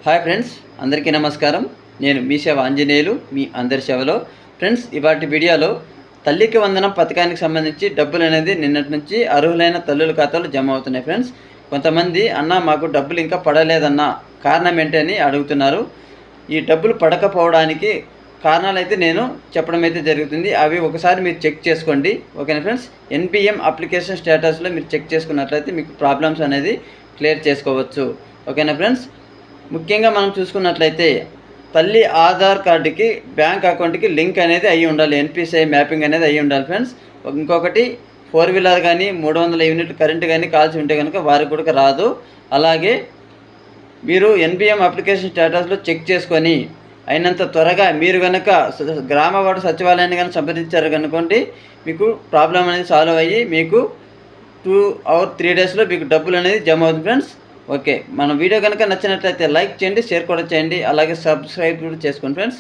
Hi friends, అందరికీ నమస్కారం. నేను మీ సేవ ఆంజనేయులు, మీ అందరి సేవలో. ఫ్రెండ్స్, ఇవాటి వీడియోలో తల్లికి వందనం పథకానికి సంబంధించి డబ్బులు అనేది నిన్నటి నుంచి అర్హులైన తల్లుల ఖాతాలో జమ అవుతున్నాయి. ఫ్రెండ్స్, కొంతమంది అన్న మాకు డబ్బులు ఇంకా పడలేదన్న కారణం ఏంటని అడుగుతున్నారు. ఈ డబ్బులు పడకపోవడానికి కారణాలు అయితే నేను చెప్పడం అయితే జరుగుతుంది. అవి ఒకసారి మీరు చెక్ చేసుకోండి. ఓకేనా ఫ్రెండ్స్? ఎన్పిఎం అప్లికేషన్ స్టేటస్లో మీరు చెక్ చేసుకున్నట్లయితే మీకు ప్రాబ్లమ్స్ అనేది క్లియర్ చేసుకోవచ్చు. ఓకేనా ఫ్రెండ్స్? ముఖ్యంగా మనం చూసుకున్నట్లయితే తల్లి ఆధార్ కార్డుకి బ్యాంక్ అకౌంట్కి లింక్ అనేది అయ్యి ఉండాలి. ఎన్పిసిఐ మ్యాపింగ్ అనేది అయ్యి ఉండాలి ఫ్రెండ్స్. ఇంకొకటి 4 వీలర్ కానీ 300 యూనిట్ కరెంటు కానీ కాల్చి ఉంటే కనుక వారికి కూడా రాదు. అలాగే మీరు ఎన్పిఎం అప్లికేషన్ స్టేటస్లో చెక్ చేసుకొని అయినంత త్వరగా మీరు కనుక గ్రామ వార్డు సచివాలయాన్ని కానీ సంప్రదించారు కనుకోండి, మీకు ప్రాబ్లం అనేది సాల్వ్ అయ్యి మీకు 2 or 3 డేస్లో మీకు డబ్బులు అనేది జమ అవుతుంది ఫ్రెండ్స్. ఓకే, మన వీడియో కనుక నచ్చినట్లయితే లైక్ చేయండి, షేర్ కూడా చేయండి, అలాగే సబ్స్క్రైబ్ కూడా చేసుకోండి ఫ్రెండ్స్.